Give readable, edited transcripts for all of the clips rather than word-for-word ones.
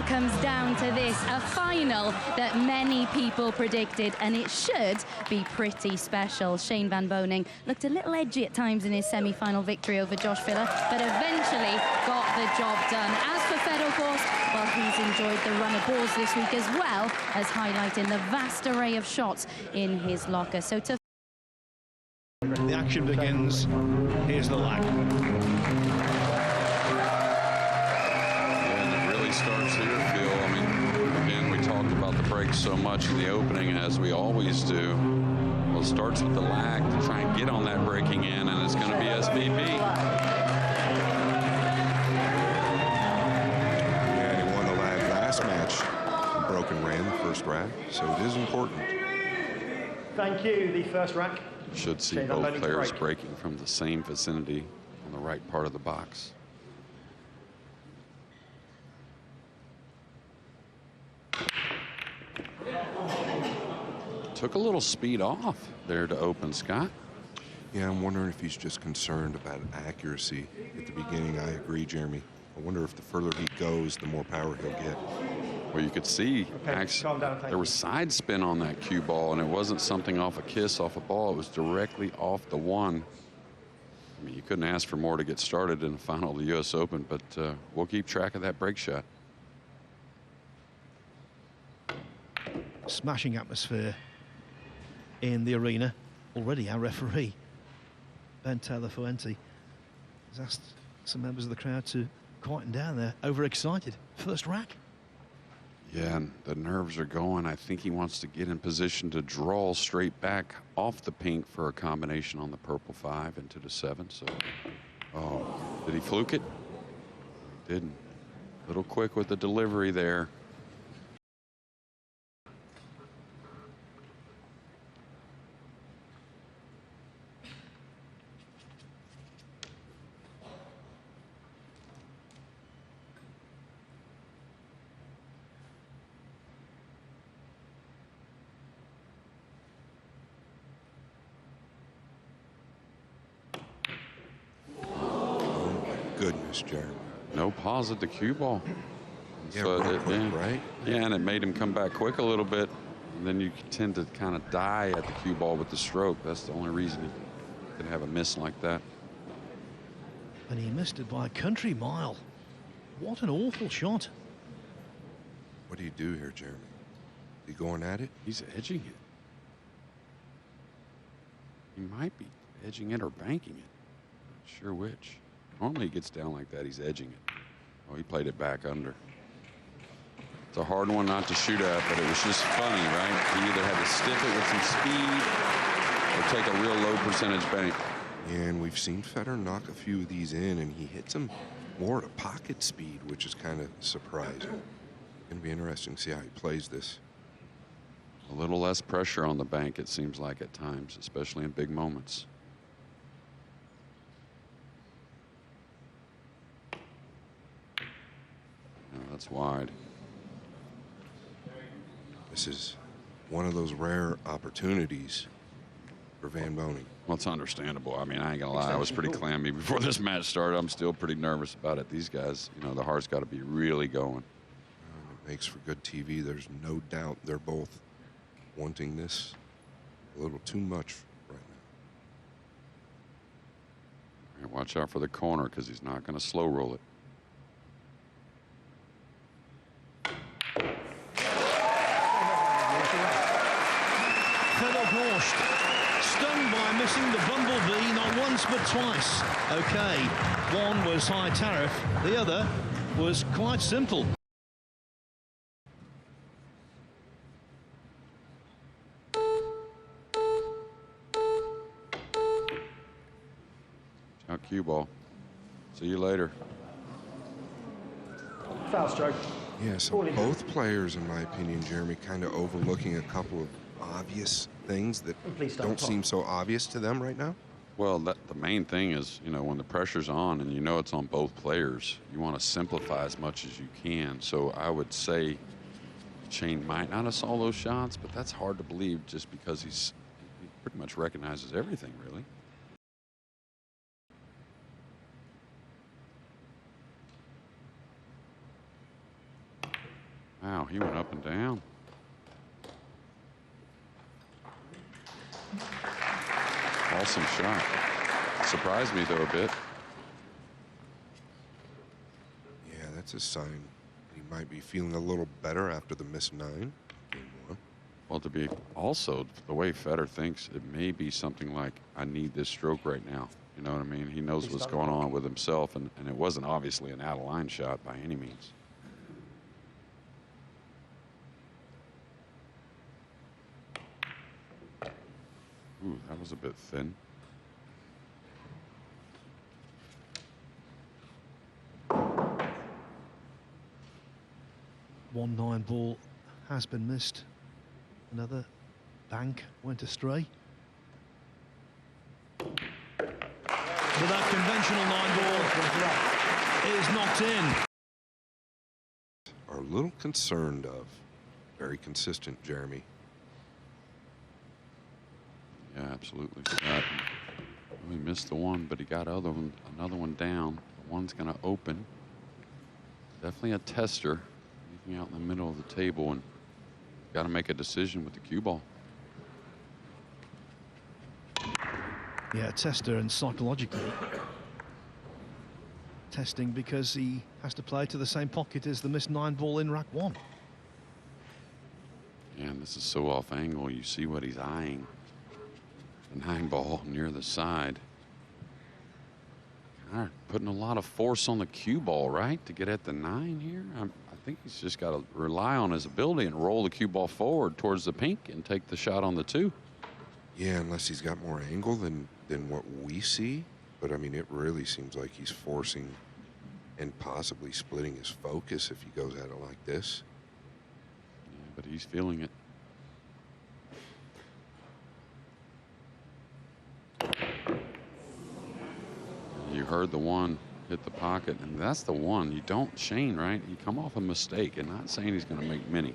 all comes down to this, a final that many people predicted, and it should be pretty special. Shane van Boening looked a little edgy at times in his semi-final victory over Josh Filler, but eventually got the job done. As for FEDOR GORST, well, he's enjoyed the run of balls this week as well as highlighting the vast array of shots in his locker. So to the action begins. Here's the lag. And it really starts here, Phil. I mean, again, we talked about the break so much in the opening, as we always do. Well, it starts with the lag to try and get on that breaking in, and it's going to be SBB. Yeah, he won the lag last match. Broken ran the first rack, so it is important. Thank you. The first rack. Should see both players breaking from the same vicinity on the right part of the box. Took a little speed off there to open, Scott. Yeah, I'm wondering if he's just concerned about accuracy at the beginning. I agree, Jeremy. I wonder if the further he goes, the more power he'll get. Well, you could see actually there was side spin on that cue ball, and it wasn't something off a kiss off a ball. It was directly off the one. I mean, you couldn't ask for more to get started in the final of the U.S. Open, but we'll keep track of that break shot. Smashing atmosphere in the arena. Already our referee, Ben Taylor Fuente, has asked some members of the crowd to quieten down. They're overexcited. First rack. Yeah, and the nerves are going. I think he wants to get in position to draw straight back off the pink for a combination on the purple 5 into the 7. So, oh, did he fluke it? He didn't. A little quick with the delivery there. Goodness, Jeremy. No pause at the cue ball. Yeah, So right? Yeah, and it made him come back quick a little bit. And then you tend to kind of die at the cue ball with the stroke. That's the only reason he could have a miss like that. And he missed it by a country mile. What an awful shot. What do you do here, Jeremy? You going at it? He's edging it. He might be edging it or banking it. Not sure which. Normally he gets down like that, he's edging it. Oh, he played it back under. It's a hard one not to shoot at, but it was just funny, right? He either had to stiff it with some speed or take a real low percentage bank. And we've seen Federer knock a few of these in, and he hits them more at a pocket speed, which is kind of surprising. Going to be interesting to see how he plays this. A little less pressure on the bank, it seems like at times, especially in big moments. No, that's wide. This is one of those rare opportunities for Van Boening. Well, it's understandable. I mean, I ain't gonna lie, I was pretty clammy before this match started. I'm still pretty nervous about it. These guys, you know, the heart's got to be really going. It makes for good TV. There's no doubt they're both wanting this a little too much right now. And watch out for the corner, because he's not going to slow roll it. FEDOR GORST, stunned by missing the bumblebee not once but twice. Okay, one was high tariff, the other was quite simple. Out cue ball. See you later. Foul stroke. Yeah, so both players, in my opinion, Jeremy, kind of overlooking a couple of obvious things that don't seem so obvious to them right now. Well, the main thing is, you know, when the pressure's on and you know it's on both players, you want to simplify as much as you can. So I would say Shane might not have saw those shots, but that's hard to believe just because he pretty much recognizes everything, really. Wow, he went up and down. Awesome shot. Surprised me, though, a bit. Yeah, that's a sign he might be feeling a little better after the missed 9. Game 1. Well, to be also, the way Federer thinks, it may be something like, I need this stroke right now. You know what I mean? He knows what's going on with himself, and it wasn't obviously an out-of-line shot by any means. Ooh, that was a bit thin. One 9 ball has been missed. Another bank went astray. But that conventional 9 ball is knocked in. Are a little concerned of. Very consistent, Jeremy. Yeah, absolutely. He missed the one, but he got another one down. The one's going to open. Definitely a tester. Leaving out in the middle of the table, and got to make a decision with the cue ball. Yeah, tester, and psychologically testing because he has to play to the same pocket as the missed 9 ball in rack 1. Yeah, and this is so off angle. You see what he's eyeing. The 9 ball near the side. Kind of putting a lot of force on the cue ball, right, to get at the 9 here. I think he's just got to rely on his ability and roll the cue ball forward towards the pink and take the shot on the 2. Yeah, unless he's got more angle than what we see. But, I mean, it really seems like he's forcing and possibly splitting his focus if he goes at it like this. Yeah, but he's feeling it. You heard the one hit the pocket, and that's the one. You don't, Shane, right? You come off a mistake, and not saying he's going to make many.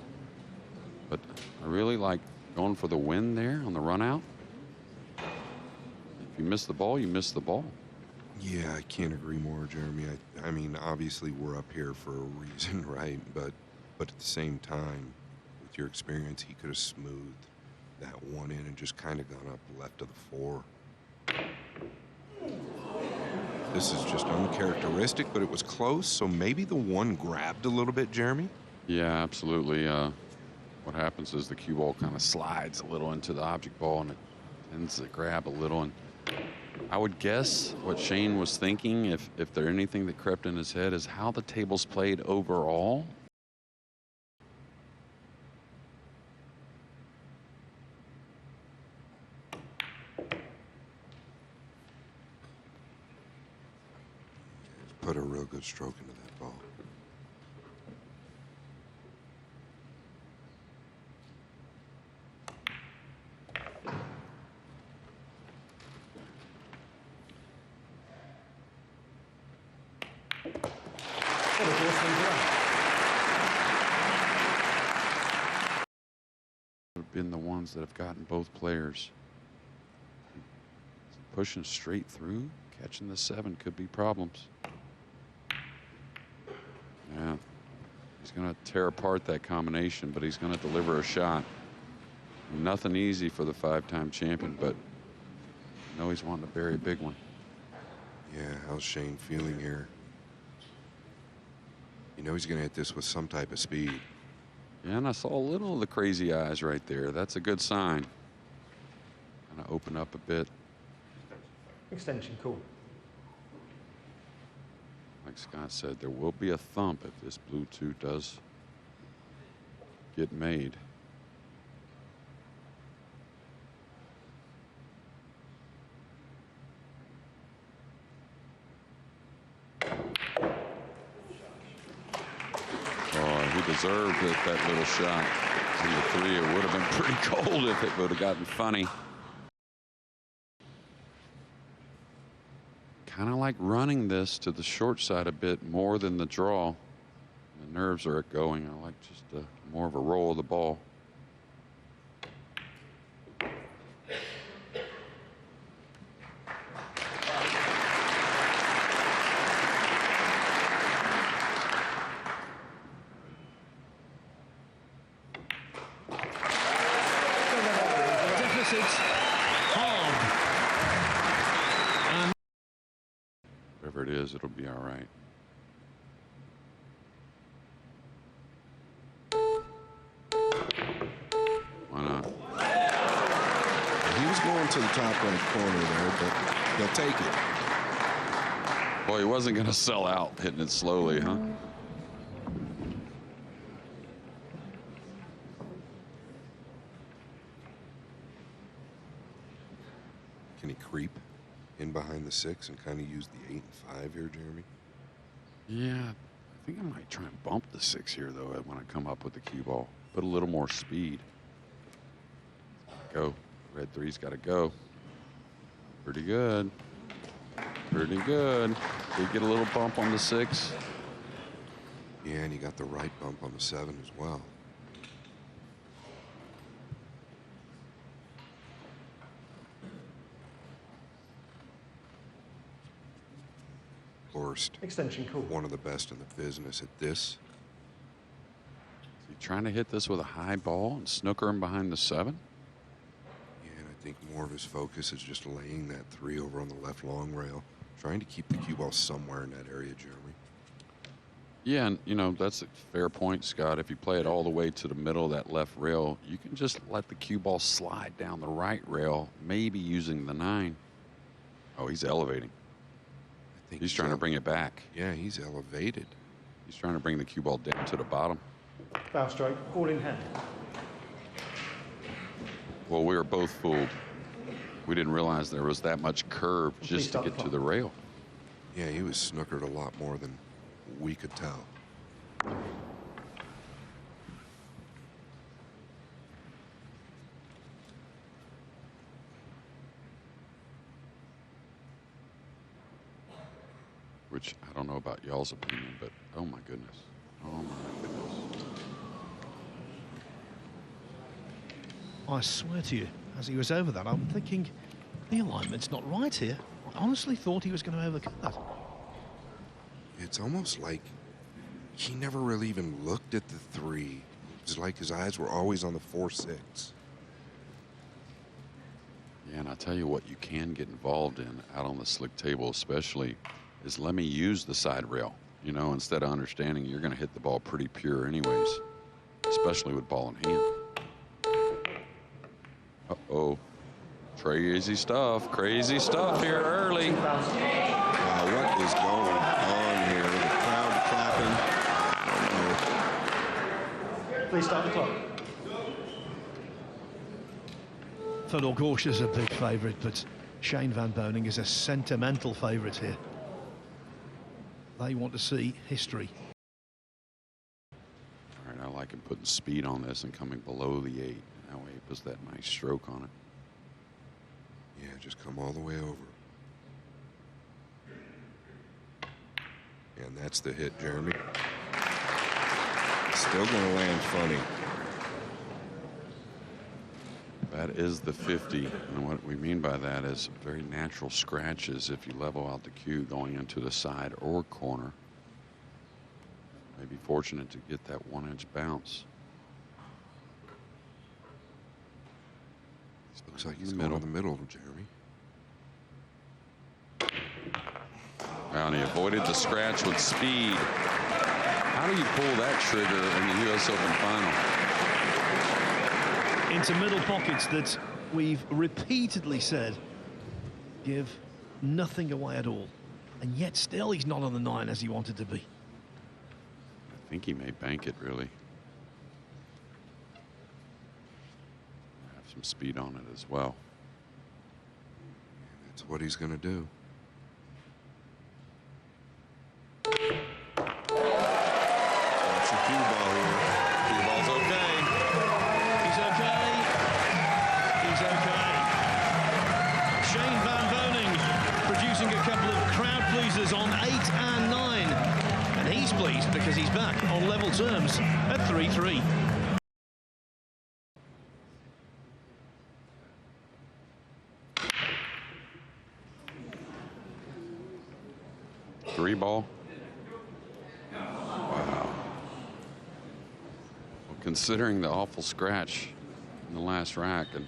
But I really like going for the win there on the run out. If you miss the ball, you miss the ball. Yeah, I can't agree more, Jeremy. I mean, obviously we're up here for a reason, right? But at the same time, with your experience, he could have smoothed that one in and just kind of gone up left of the 4. This is just uncharacteristic, but it was close, so maybe the one grabbed a little bit, Jeremy? Yeah, absolutely. What happens is the cue ball kind of slides a little into the object ball, and it tends to grab a little. And I would guess what Shane was thinking, if there anything that crept in his head, is how the table's played overall. Put a real good stroke into that ball. Have been the ones that have gotten both players. Pushing straight through, catching the 7 could be problems. Yeah, he's going to tear apart that combination, but he's going to deliver a shot. Nothing easy for the 5-time champion, but I know he's wanting to bury a big one. Yeah, how's Shane feeling here? You know he's going to hit this with some type of speed. Yeah, and I saw a little of the crazy eyes right there. That's a good sign. Kind of open up a bit. Extension, cool. Like Scott said, there will be a thump if this blue 2 does get made. Oh, he deserved that little shot. In the 3, it would have been pretty cold if it would have gotten funny. Kind of like running this to the short side a bit more than the draw. The nerves are going. I like just more of a roll of the ball. hits it hard. And Whatever it is, it'll be all right. Why not? He was going to the top right corner there, but he'll take it. Boy, he wasn't going to sell out hitting it slowly, huh? Can he creep in behind the 6 and kind of use the 8 and 5 here, Jeremy? Yeah, I think I might try and bump the 6 here, though, when I come up with the cue ball. Put a little more speed. Go. Red 3's got to go. Pretty good. Pretty good. Did get a little bump on the 6. Yeah, and he got the right bump on the 7 as well. Gorst, Extension cool. one of the best in the business at this. You trying to hit this with a high ball and snooker him behind the 7? Yeah, and I think more of his focus is just laying that 3 over on the left long rail, trying to keep the cue ball somewhere in that area, Jeremy. Yeah, and you know, that's a fair point, Scott. If you play it all the way to the middle of that left rail, you can just let the cue ball slide down the right rail, maybe using the 9. Oh, he's elevating. I think He's trying to bring it back. Yeah, he's elevated. He's trying to bring the cue ball down to the bottom. Bow stroke, all in hand. Well, we were both fooled. We didn't realize there was that much curve just to get to the rail. Yeah, he was snookered a lot more than we could tell. Which I don't know about y'all's opinion, but oh my goodness. Oh my goodness. I swear to you, as he was over that, I'm thinking the alignment's not right here. I honestly thought he was going to overcut that. It's almost like he never really even looked at the 3. It's like his eyes were always on the 4-6. Yeah, and I tell you what you can get involved in out on the slick table especially is let me use the side rail. You know, instead of understanding you're going to hit the ball pretty pure anyways, especially with ball in hand. Uh-oh. Crazy stuff here early. Wow, what is going on here? The crowd clapping. Please start the clock. FEDOR GORST is a big favourite, but Shane Van Boening is a sentimental favourite here. They want to see history. All right, I like him putting speed on this and coming below the 8. That way he puts that nice stroke on it. Yeah, just come all the way over. And that's the hit, Jeremy. Still gonna land funny. That is the 50, and what we mean by that is very natural scratches if you level out the cue going into the side or corner. Maybe fortunate to get that 1-inch bounce. Looks like he's going in the middle, Jeremy. Well, and he avoided the scratch with speed. How do you pull that trigger in the U.S. Open final? Into middle pockets that we've repeatedly said give nothing away at all. And yet still he's not on the 9 as he wanted to be. I think he may bank it, really. Have some speed on it as well. That's what he's going to do. That's a cue ball here. Cue ball's okay. He's okay. He's okay. Shane Van Boening producing a couple of crowd pleasers on 8 and 9. And he's pleased because he's back on level terms at 3-3. Three ball. Wow. Well, considering the awful scratch in the last rack, and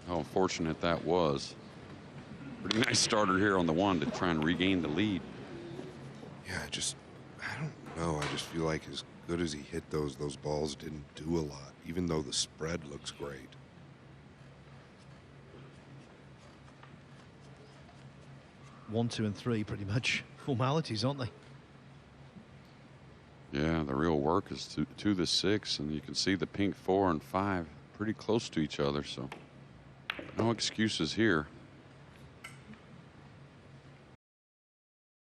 how unfortunate that was. Pretty nice starter here on the one to try and regain the lead. Yeah, I don't know. I just feel like as good as he hit those balls didn't do a lot, even though the spread looks great. One, two, and three, pretty much formalities, aren't they? Yeah, the real work is to the 6, and you can see the pink 4 and 5 pretty close to each other, so no excuses here.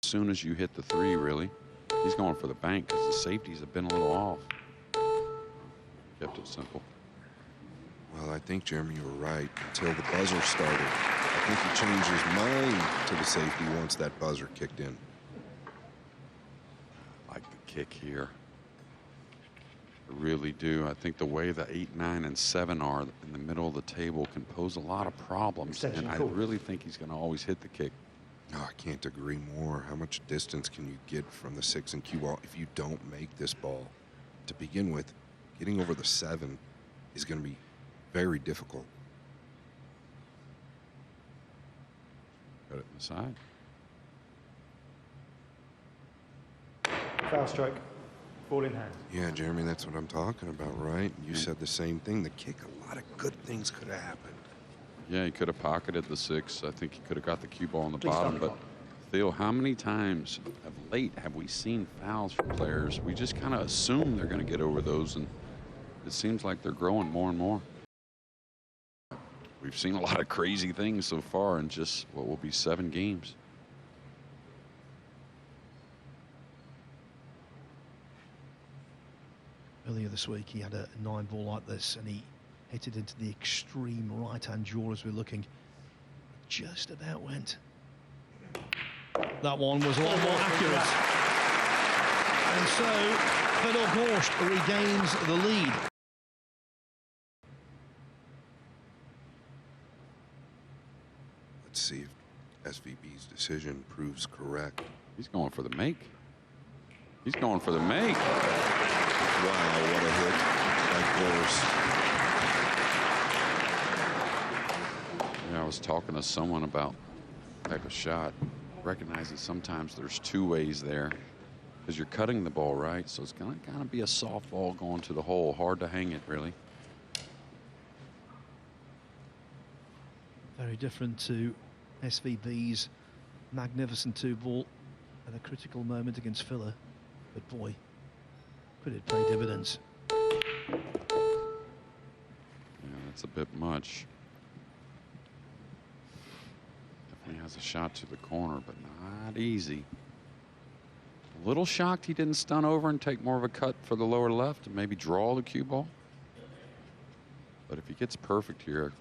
As soon as you hit the 3, really, he's going for the bank because the safeties have been a little off. Kept it simple. Well, I think, Jeremy, you were right until the buzzer started. I think he changed his mind to the safety once that buzzer kicked in. I like the kick here. I really do. I think the way the 8, 9, and 7 are in the middle of the table can pose a lot of problems. And I really think he's going to always hit the kick. No, I can't agree more. How much distance can you get from the 6 and cue ball if you don't make this ball? To begin with, getting over the 7 is going to be very difficult. Got it inside. Foul strike. Ball in hand. Yeah, Jeremy, that's what I'm talking about, right? You said the same thing. The kick, a lot of good things could have happened. Yeah, he could have pocketed the 6. I think he could have got the cue ball on the Please bottom. stop the But Theo, how many times of late have we seen fouls from players? We just kind of assume they're going to get over those, and it seems like they're growing more and more. We've seen a lot of crazy things so far in just what will be 7 games. Earlier this week, he had a 9-ball like this, and he hit it into the extreme right-hand jaw as we're looking. Just about went. That one was a lot more accurate. And so, FEDOR GORST regains the lead. Let's see if SVB's decision proves correct. He's going for the make. He's going for the make. Wow, what a hit by Gorst. Yeah, I was talking to someone about type of shot. Recognizing sometimes there's 2 ways there because you're cutting the ball right, so it's gonna kind of be a softball going to the hole. Hard to hang it, really. Very different to SVB's magnificent 2-ball at a critical moment against Filler. But boy, could it pay dividends. Yeah, that's a bit much. Definitely has a shot to the corner, but not easy. A little shocked he didn't stun over and take more of a cut for the lower left and maybe draw the cue ball. But if he gets perfect here, it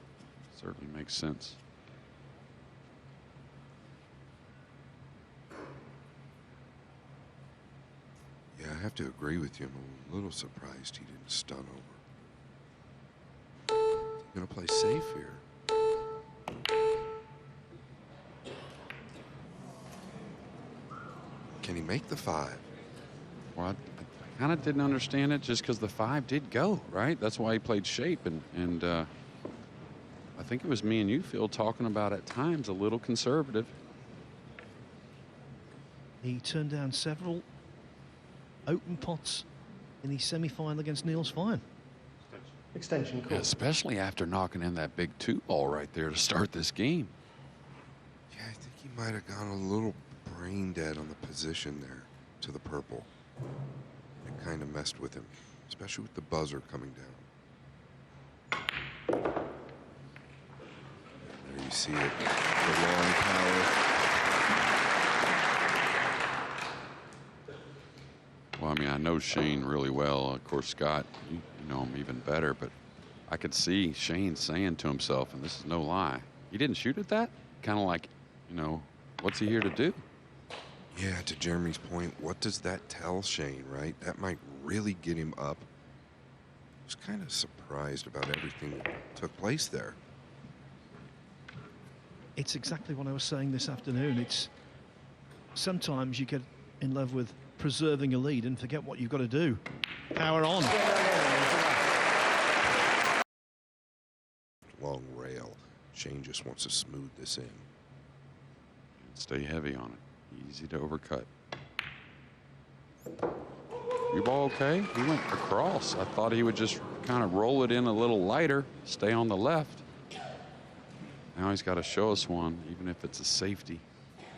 certainly makes sense. Yeah, I have to agree with you. I'm a little surprised he didn't stun over. He's going to play safe here. Can he make the 5? Well, I kind of didn't understand it just because the 5 did go, right? That's why he played shape. And I think it was me and you, Phil, talking about at times a little conservative. He turned down several open pots in the semi-final against Niels Fine. Extension call. Yeah, especially after knocking in that big 2-ball right there to start this game. Yeah, I think he might have gone a little brain dead on the position there to the purple. It kind of messed with him, especially with the buzzer coming down. There you see it, the long power. Well, I mean, I know Shane really well. Of course, Scott, you know him even better, but I could see Shane saying to himself, and this is no lie, he didn't shoot at that? Kind of like, you know, what's he here to do? Yeah, to Jeremy's point, what does that tell Shane, right? That might really get him up. I was kind of surprised about everything that took place there. It's exactly what I was saying this afternoon. It's sometimes you get in love with preserving a lead and forget what you've got to do. Power on. Long rail. Shane just wants to smooth this in. Stay heavy on it. Easy to overcut. Your ball okay? He went across. I thought he would just kind of roll it in a little lighter, stay on the left. Now he's got to show us one, even if it's a safety.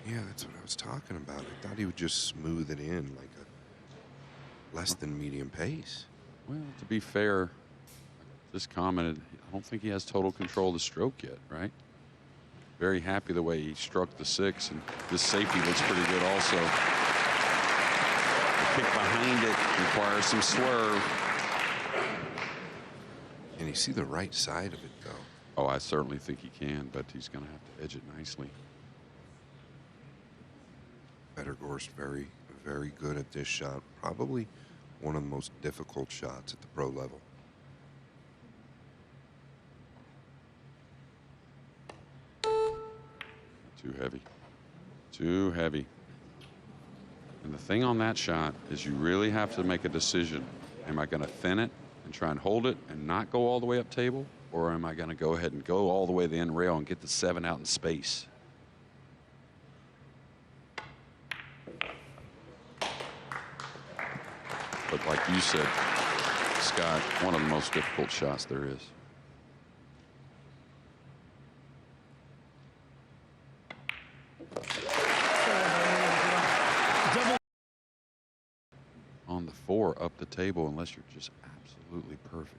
Yeah, that's what I was talking about. I thought he would just smooth it in like a less than medium pace. Well, to be fair, just commented, I don't think he has total control of the stroke yet, right? Very happy the way he struck the 6, and this safety looks pretty good also. The kick behind it requires some swerve. Can you see the right side of it, though? Oh, I certainly think he can, but he's going to have to edge it nicely. FEDOR GORST very, very good at this shot. Probably one of the most difficult shots at the pro level. Too heavy. Too heavy. And the thing on that shot is you really have to make a decision. Am I going to thin it and try and hold it and not go all the way up table? Or am I going to go ahead and go all the way to the end rail and get the 7 out in space? But like you said, Scott, one of the most difficult shots there is. On the 4 up the table, unless you're just absolutely perfect.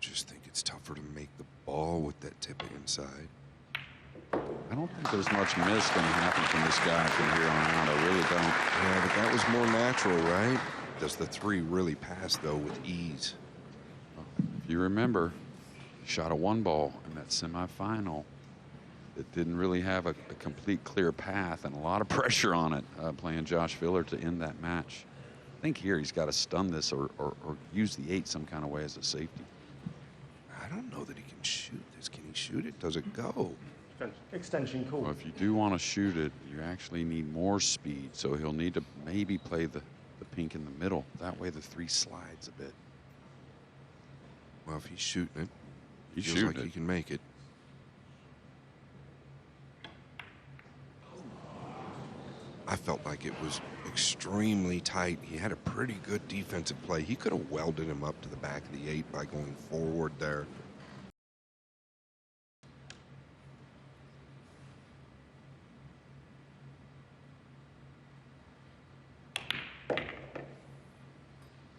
Just think it's tougher to make the ball with that tipping inside. I don't think there's much miss going to happen from this guy from here on out. I really don't. Yeah, but that was more natural, right? Does the 3 really pass, though, with ease? If you remember, he shot a 1 ball in that semifinal. It didn't really have a complete clear path and a lot of pressure on it, playing Josh Filler to end that match. I think here he's got to stun this or use the 8 some kind of way as a safety. I don't know that he can shoot this. Can he shoot it? Does it go? Extension call. Well, if you do want to shoot it, you actually need more speed. So he'll need to maybe play the pink in the middle. That way the 3 slides a bit. Well, if he's shooting it, He's feels shooting like it. he can make it. I felt like it was extremely tight. He had a pretty good defensive play. He could have welded him up to the back of the 8 by going forward there.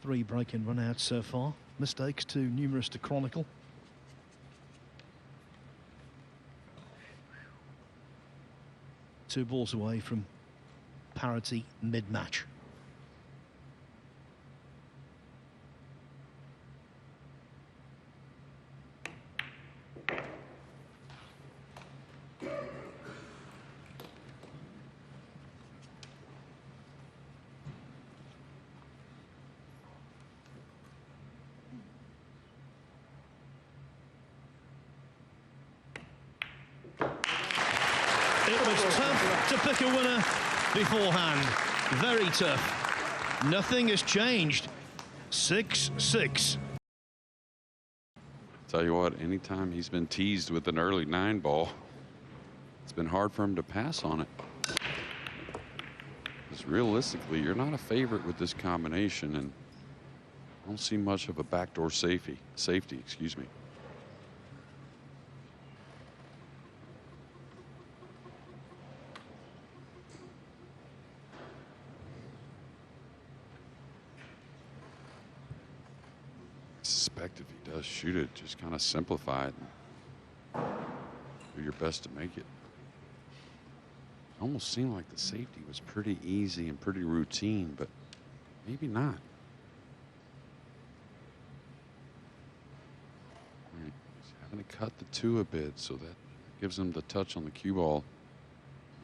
Three break-in run-outs so far. Mistakes too numerous to chronicle. Two balls away from parity mid-match. It was tough to pick a winner beforehand. Very tough. Nothing has changed. 6-6. Tell you what, anytime he's been teased with an early 9 ball, it's been hard for him to pass on it. Because realistically, you're not a favorite with this combination, and I don't see much of a backdoor safety, excuse me. Suspect if he does shoot it, just kind of simplify it and do your best to make it. Almost seemed like the safety was pretty easy and pretty routine, but maybe not. Right. He's having to cut the 2 a bit, so that gives him the touch on the cue ball.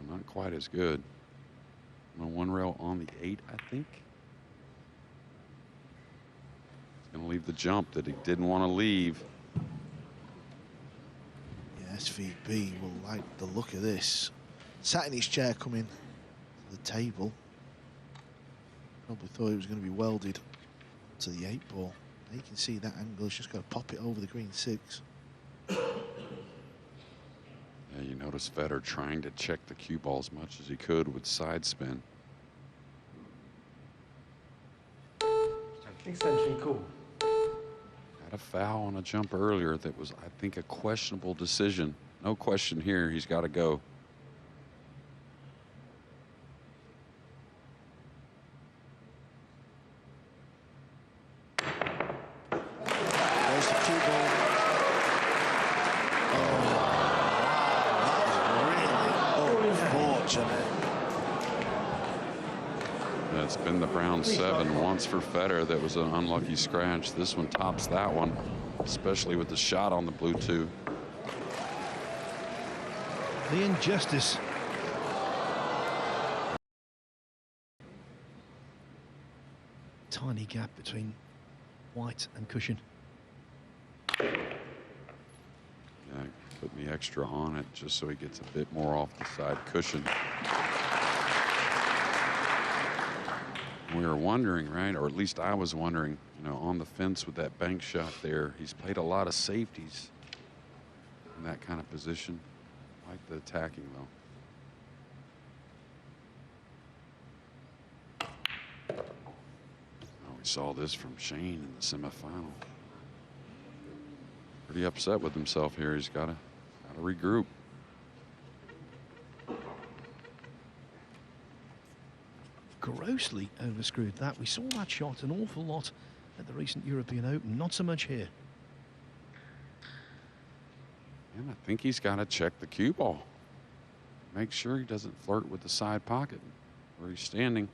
Not quite as good. On 1 rail on the 8, I think. Going to leave the jump that he didn't want to leave. Yeah, SVB will like the look of this. Sat in his chair coming to the table. Probably thought it was going to be welded to the 8 ball. Now you can see that angle. He's just got to pop it over the green 6. Yeah, you notice Federer trying to check the cue ball as much as he could with side spin. Extension call. Had a foul on a jump earlier that was, I think, a questionable decision. No question here, he's got to go. There's the cue ball. Oh, wow, that was really unfortunate. It's been the Brown 7 once for Federer. That was an unlucky scratch. This one tops that one, especially with the shot on the blue 2. The injustice. Tiny gap between white and cushion. Yeah, putting the extra on it just so he gets a bit more off the side cushion. We were wondering, right, or at least I was wondering, you know, on the fence with that bank shot there, he's played a lot of safeties in that kind of position. I like the attacking, though. Oh, we saw this from Shane in the semifinal. Pretty upset with himself here. He's got to regroup. Grossly overscrewed that. We saw that shot an awful lot at the recent European Open, not so much here. And I think he's got to check the cue ball. Make sure he doesn't flirt with the side pocket where he's standing.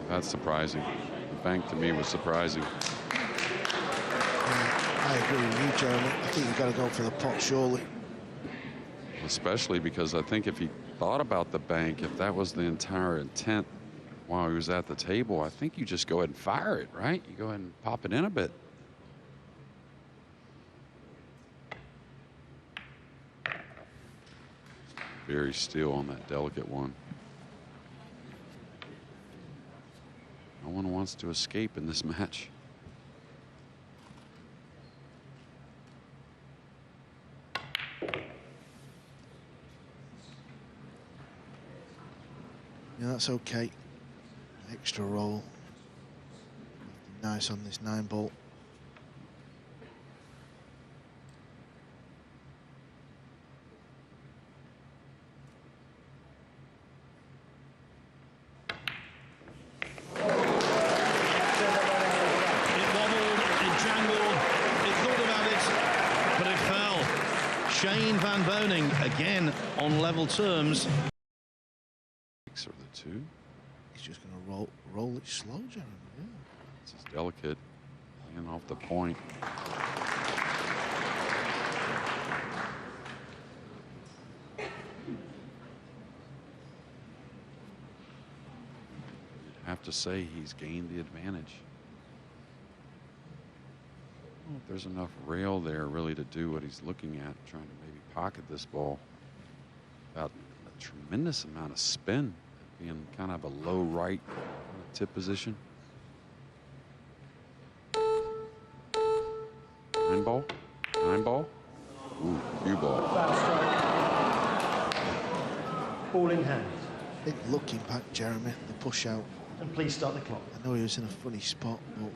That's surprising. The bank to me was surprising. I agree with you, Jeremy. I think you've got to go for the pot, surely. Especially because I think if he thought about the bank, if that was the entire intent while he was at the table, I think you just go ahead and fire it, right? You go ahead and pop it in a bit. Very still on that delicate one. No one wants to escape in this match. Yeah, that's okay. Extra roll. Nice on this 9-ball. Shane Van Boening again on level terms. Or the 2. He's just going to roll it slow, Jeremy. Yeah. This is delicate, and off the point. You'd have to say he's gained the advantage. I don't know if there's enough rail there really to do what he's looking at, trying to maybe pocket this ball without a tremendous amount of spin, being kind of a low right tip position. 9-ball, 9-ball. Ooh, cue ball. Ball in hand. I think looking back, Jeremy, the push out. And please start the clock. I know he was in a funny spot, but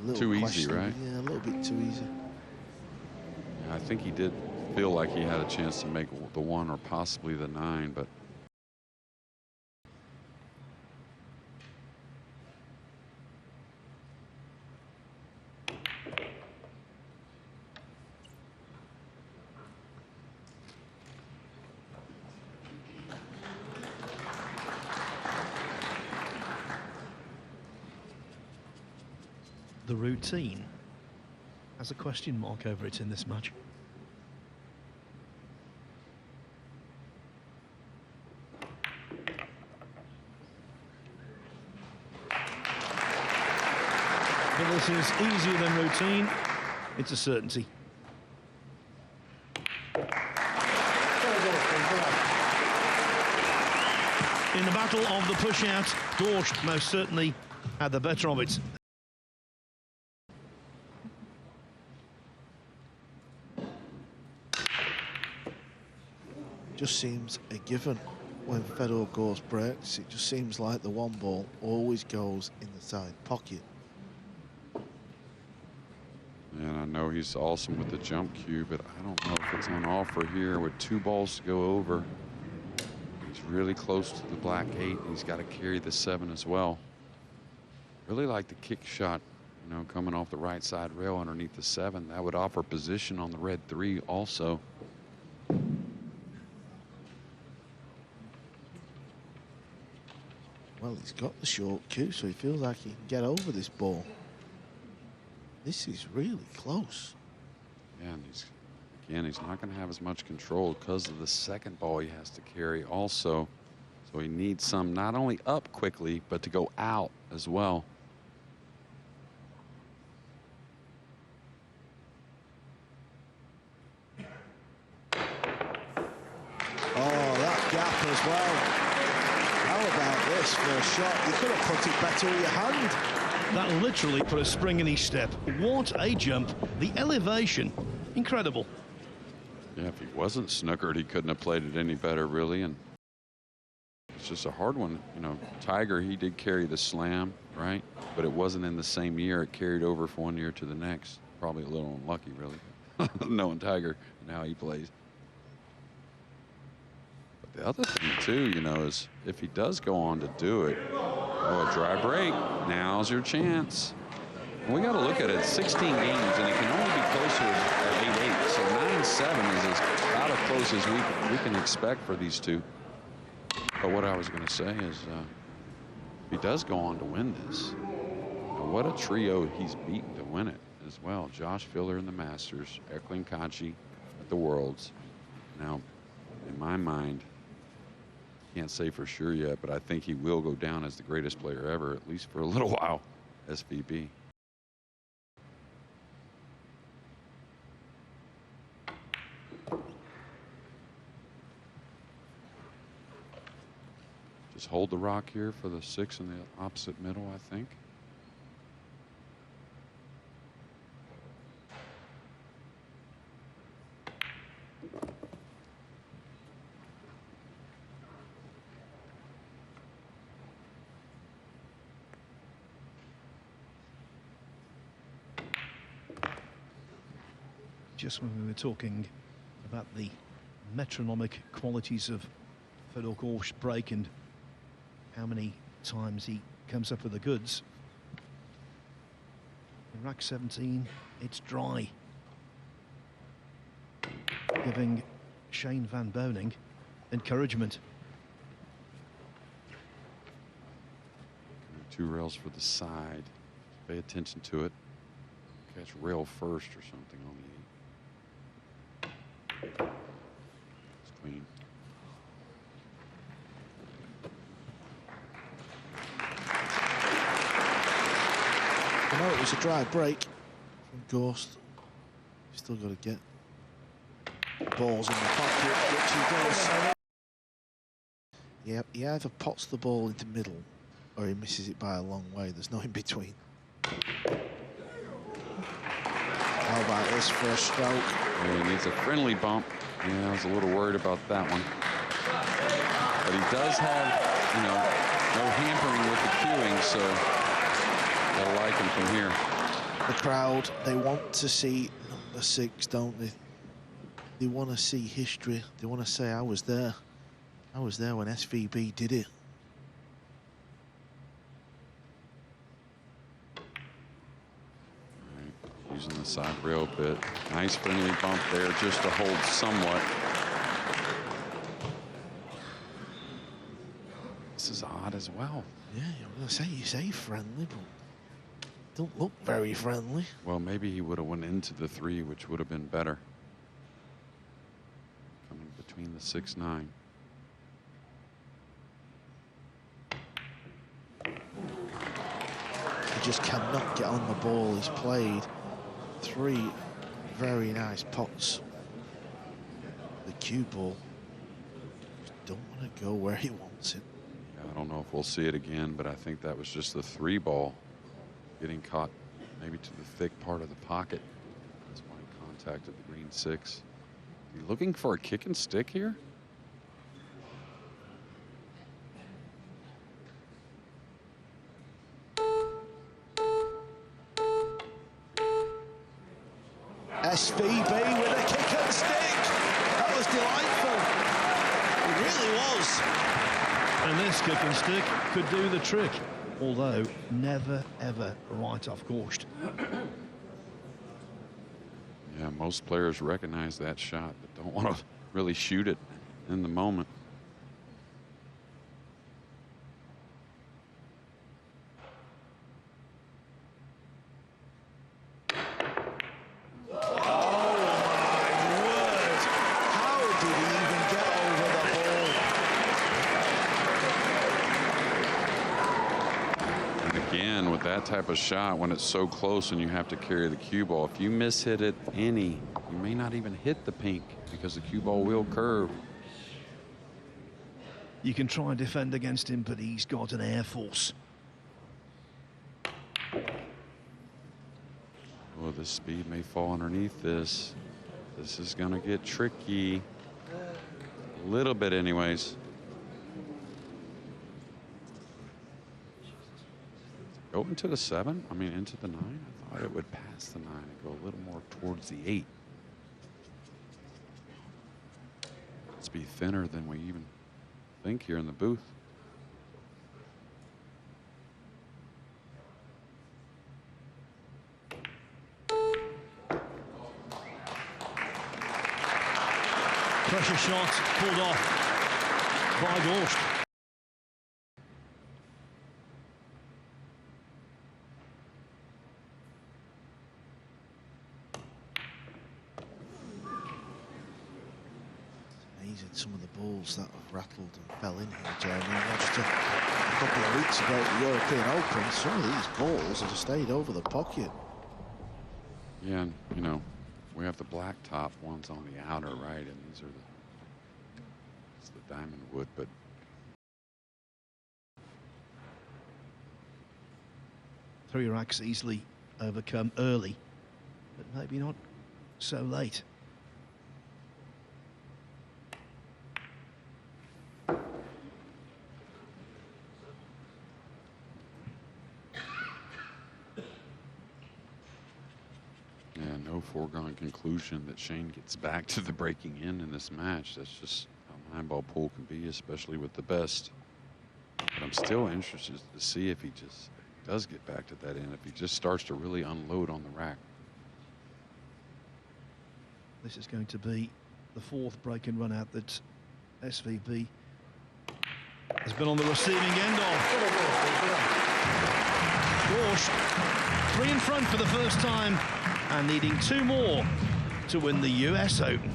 a little Too easy, questionable. right? Yeah, a little bit too easy. Yeah, I think he did feel like he had a chance to make the 1 or possibly the 9, but the routine has a question mark over it in this match. But this is easier than routine. It's a certainty. In the battle of the push-out, Gorst most certainly had the better of it. just seems a given when FEDOR GORST breaks. It just seems like the one ball always goes in the side pocket. And I know he's awesome with the jump cue, but I don't know if it's on offer here with 2 balls to go over. He's really close to the black 8, and he's got to carry the 7 as well. Really like the kick shot, you know, coming off the right side rail underneath the 7. That would offer position on the red 3 also. Well, he's got the short cue, so he feels like he can get over this ball. This is really close. Yeah, and he's not going to have as much control because of the second ball he has to carry also. So he needs some not only up quickly, but to go out as well. Oh, that gap as well. How about this for a shot? You could have put it better with your hand. That literally put a spring in his step. What a jump. The elevation, incredible. Yeah, if he wasn't snookered, he couldn't have played it any better, really. And it's just a hard one. You know, Tiger, he did carry the slam, right? But it wasn't in the same year. It carried over from one year to the next. Probably a little unlucky, really, knowing Tiger and how he plays. But the other thing, too, you know, is if he does go on to do it, oh, a dry break. Now's your chance. We got to look at it. 16 games, and it can only be closer at 8-8. So 9-7 is about as close as we can expect for these two. But what I was going to say is, if he does go on to win this, what a trio he's beaten to win it as well. Josh Filler in the Masters, Erkling Kachi at the Worlds. Now, in my mind, can't say for sure yet, but I think he will go down as the greatest player ever, at least for a little while, SVB. Just hold the rock here for the 6 in the opposite middle, I think. Just when we were talking about the metronomic qualities of FEDOR GORST break and how many times he comes up with the goods. In rack 17, it's dry, giving Shane van Boening encouragement. 2 rails for the side. Pay attention to it. Catch rail first or something on the 8. It's clean. I know it was a dry break from GORST. He's still got to get balls in the pocket, which he does. Yep, he either pots the ball into middle or he misses it by a long way. There's no in between. How about this first stroke? Yeah, he needs a friendly bump. Yeah, I was a little worried about that one. But he does have, you know, no hampering with the cueing, so I like him from here. The crowd, they want to see number 6, don't they? They want to see history. They want to say, I was there. I was there when SVB did it. Using the side rail bit. Nice friendly bump there just to hold somewhat. This is odd as well. Yeah, I'm going to say you say friendly, but don't look very friendly. Well, maybe he would have went into the 3, which would have been better. Coming between the 6-9. He just cannot get on the ball. He's played 3 very nice pots. The cue ball just don't want to go where he wants it. Yeah, I don't know if we'll see it again, but I think that was just the 3 ball getting caught maybe to the thick part of the pocket. That's why he contacted the green 6. Are you looking for a kick and stick here? SVB with a kick and stick. That was delightful. It really was. And this kick and stick could do the trick, although never, ever right off course. Yeah, most players recognize that shot, but don't want to really shoot it in the moment. That type of shot, when it's so close and you have to carry the cue ball, if you miss hit it any, you may not even hit the pink because the cue ball will curve. You can try and defend against him, but he's got an air force. Oh, this speed may fall underneath this. This is going to get tricky. A little bit anyways. Go into the 7, I mean into the 9. I thought it would pass the 9 and go a little more towards the 8. Let's be thinner than we even think here in the booth. Pressure shot pulled off by Gorst. Some of the balls that have rattled and fell in here, Jeremy. Just a couple of weeks ago at the European Open, some of these balls have stayed over the pocket. Yeah, and, you know, we have the black top ones on the outer, right? And these are it's the diamond wood, but Three racks easily overcome early, but maybe not so late. no foregone conclusion that Shane gets back to the breaking in this match. That's just how Nineball pool can be, especially with the best. But I'm still interested to see if he just does get back to that end, if he just starts to really unload on the rack. This is going to be the fourth break and run out that SVB has been on the receiving end of. Gorst 3 in front for the first time and needing 2 more to win the US Open.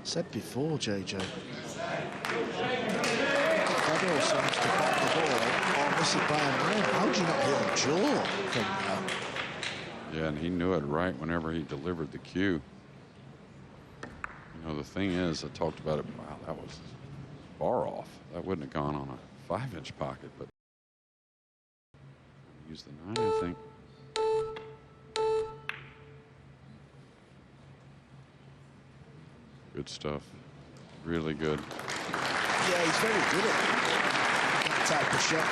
Said before, JJ, Federer seems to back the ball or miss it by a man. How do you not hit a jaw from that? Yeah, and he knew it right whenever he delivered the cue. You know, the thing is, I talked about it, wow, that was far off. That wouldn't have gone on a 5-inch pocket, but use the 9, I think. Good stuff. Really good. Yeah, he's very good at that type of shot.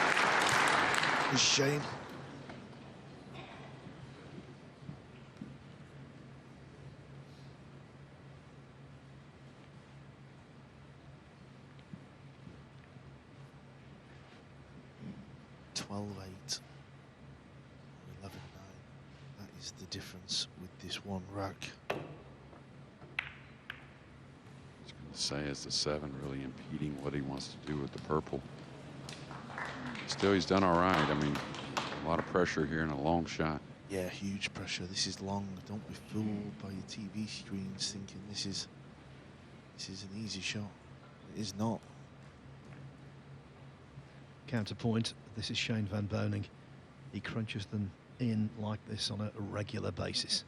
It's Shane. That is the difference with this one rack. Say is the 7 really impeding what he wants to do with the purple. Still, he's done all right. I mean, a lot of pressure here and a long shot. Yeah, huge pressure. This is long. Don't be fooled by your TV screens thinking this is an easy shot. It is not. Counterpoint, this is Shane van Boening. He crunches them in like this on a regular basis.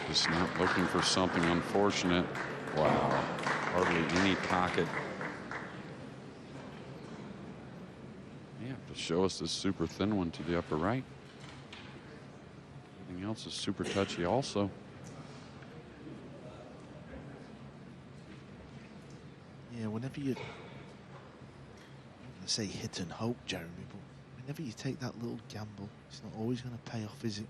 Just not looking for something unfortunate. Wow, hardly any pocket. You have to show us this super thin one to the upper right. Everything else is super touchy also. whenever you, I'm going to say hit and hope, Jeremy, but whenever you take that little gamble, it's not always going to pay off, is it?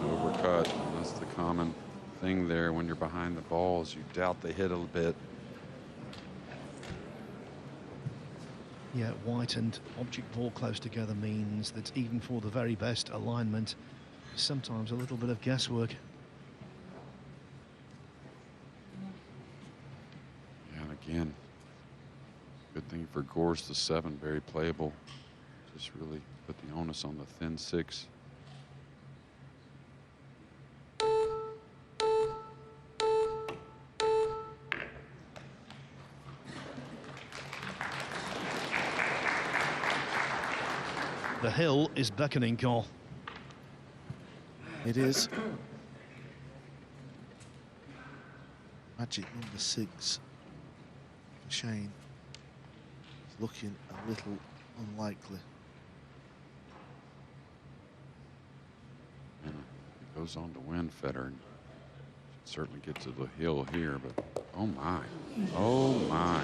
Overcut. That's the common thing there when you're behind the balls. You doubt they hit a bit. Yeah, white and object ball close together means that even for the very best alignment, sometimes a little bit of guesswork. And again, good thing for Gorst, the 7, very playable. Just really put the onus on the thin 6. The hill is beckoning, Cole. It is. Magic number 6 for Shane. It's looking a little unlikely. And if he goes on to win, Federer should certainly get to the hill here, but oh my, oh my.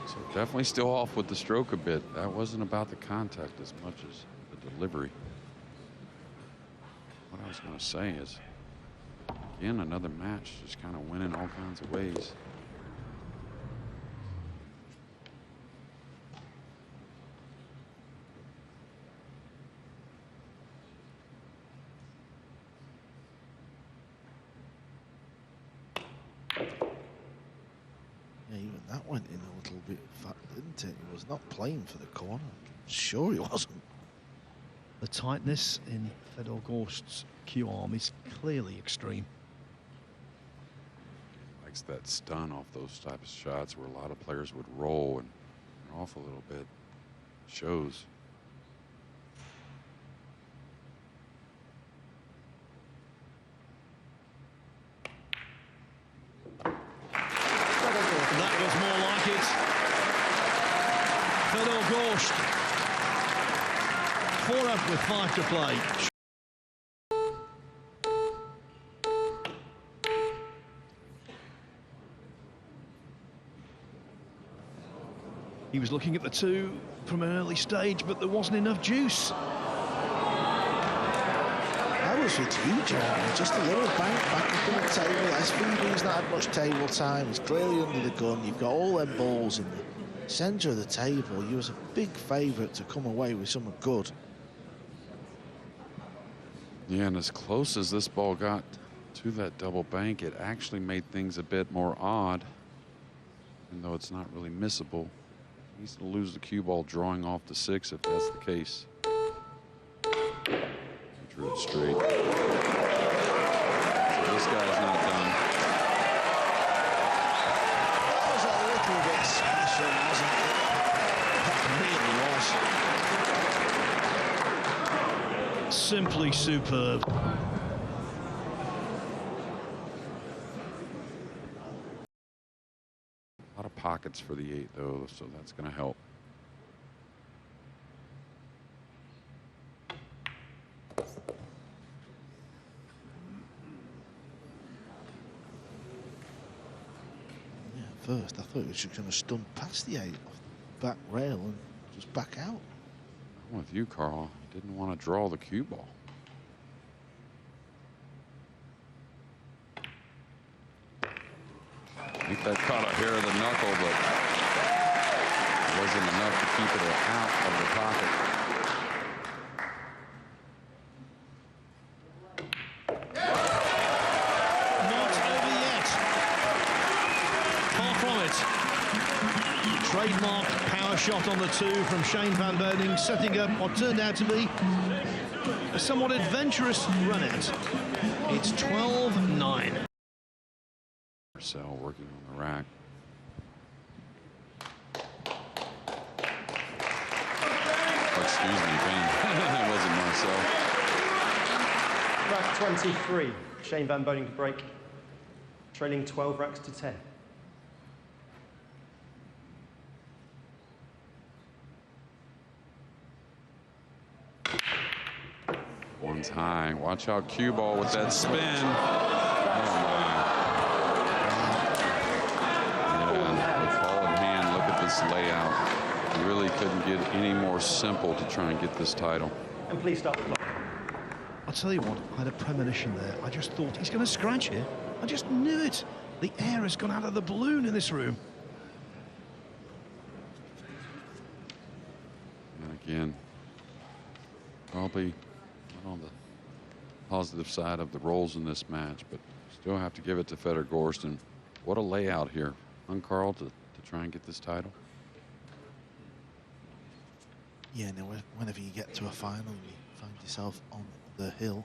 So definitely still off with the stroke a bit. That wasn't about the contact as much as the delivery. What I was going to say is, again, another match, just kind of winning all kinds of ways. Yeah, even that went in a little bit fat, didn't it? He was not playing for the corner. I'm sure he wasn't. The tightness in Fedor Gorst's cue arm is clearly extreme. Likes that stun off those type of shots where a lot of players would roll and off a little bit. Shows. That was more like it. Fedor Gorst. 4 up with 5 to play. He was looking at the 2 from an early stage, but there wasn't enough juice. I was with you, Jeremy. Just a little bank back up on the table. SVB's not had much table time. He's clearly under the gun. You've got all them balls in the centre of the table. You was a big favourite to come away with something good. Yeah, and as close as this ball got to that double bank, it actually made things a bit more odd, even though it's not really missable. He needs to lose the cue ball drawing off the 6 if that's the case. He drew it straight. So this guy's not done. That was a little bit special, wasn't it? That really was. Simply superb. A lot of pockets for the 8, though, so that's going to help. Yeah, at first I thought he was just going to stun past the 8 off the back rail and just back out. I'm with you, Carl. He didn't want to draw the cue ball. I think that caught a hair of the knuckle, but it wasn't enough to keep it out of the pocket. Not over yet. Far from it. Trademark power shot on the 2 from Shane van Boening, setting up what turned out to be a somewhat adventurous run out. It's 12-9. Marcel working on the rack. Oh, excuse me, Ben. That wasn't Marcel. Rack 23, Shane van Boening to break, trailing 12 racks to 10. Lands high. Watch out, cue ball with that spin. Oh my. Yeah, with ball in hand, look at this layout. You really couldn't get any more simple to try and get this title. And please stop the clock. I'll tell you what, I had a premonition there. I just thought he's going to scratch here. I just knew it. The air has gone out of the balloon in this room. And again, probably not on the positive side of the roles in this match, but still have to give it to FEDOR GORST. And what a layout here, huh, Carl, to try and get this title. Yeah, now whenever you get to a final, you find yourself on the hill.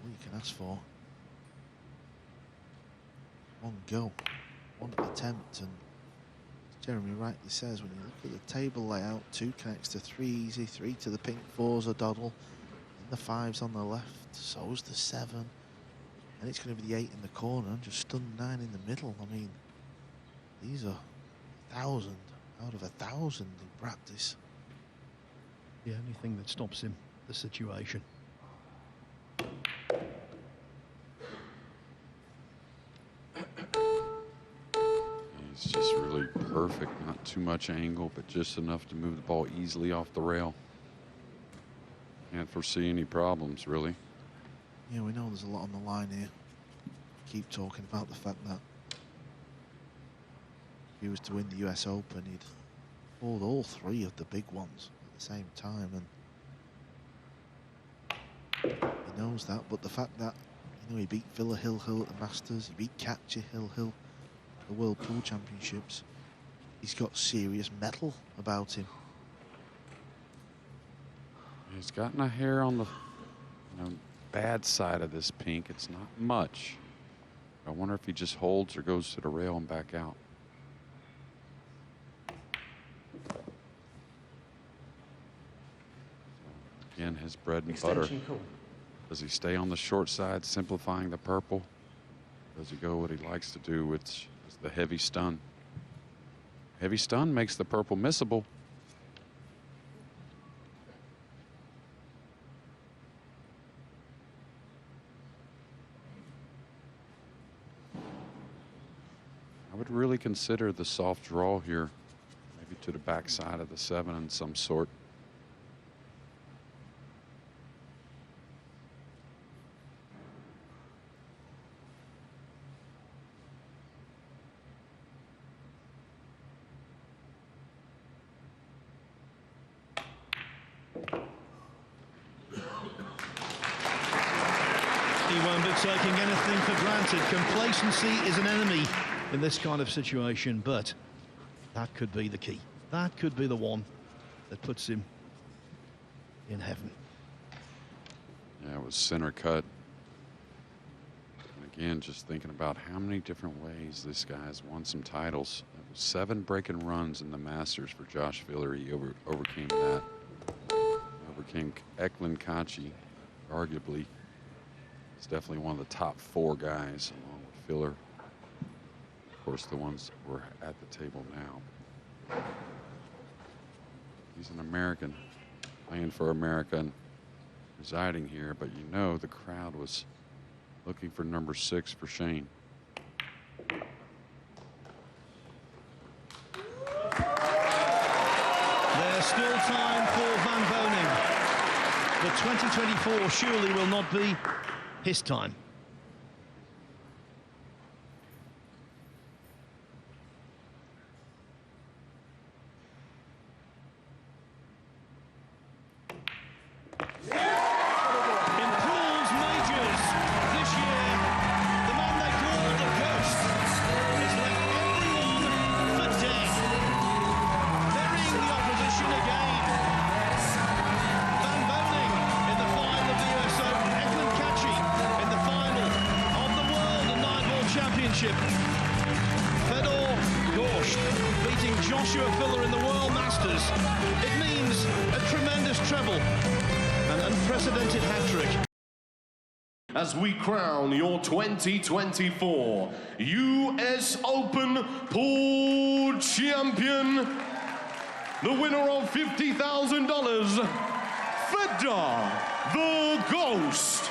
All you can ask for, one go, one attempt, and as Jeremy rightly says, when you look at the table layout, 2 connects to 3 easy, 3 to the pink, 4's a doddle, and the 5's on the left, so's the 7, and it's going to be the 8 in the corner, and just stunned 9 in the middle. I mean, these are 1,000 out of 1,000 in practice. The only thing that stops him, the situation. He's just really perfect, not too much angle, but just enough to move the ball easily off the rail. Can't foresee any problems, really. Yeah, we know there's a lot on the line here. Keep talking about the fact that if he was to win the US Open, he'd hold all 3 of the big ones at the same time, and he knows that. But the fact that, you know, he beat Federer Hill at the Masters, he beat Katja Hill at the World Pool Championships, he's got serious metal about him. He's gotten a hair on the bad side of this pink. It's not much. I wonder if he just holds or goes to the rail and back out. Again, his bread and butter. Cool. Does he stay on the short side, simplifying the purple? Does he go what he likes to do, which is the heavy stun? Heavy stun makes the purple missable. I would really consider the soft draw here, maybe to the backside of the 7 in some sort. He won't be taking anything for granted. Complacency is an enemy in this kind of situation, but that could be the key. That could be the one that puts him in heaven. Yeah, it was center cut. And again, just thinking about how many different ways this guy's won some titles. It was 7 breaking runs in the Masters for Josh Filler. He overcame that. Overcame Eklund Kachi, arguably. He's definitely one of the top 4 guys, along with Filler. Of course, the ones that were at the table now. He's an American, playing for America and residing here, but you know the crowd was looking for number 6 for Shane. There's still time for Van Boening. But 2024 surely will not be his time. FEDOR GORST beating Joshua Filler in the World Masters. It means a tremendous treble, an unprecedented hat-trick. As we crown your 2024 US Open Pool Champion, the winner of $50,000, FEDOR Ghost.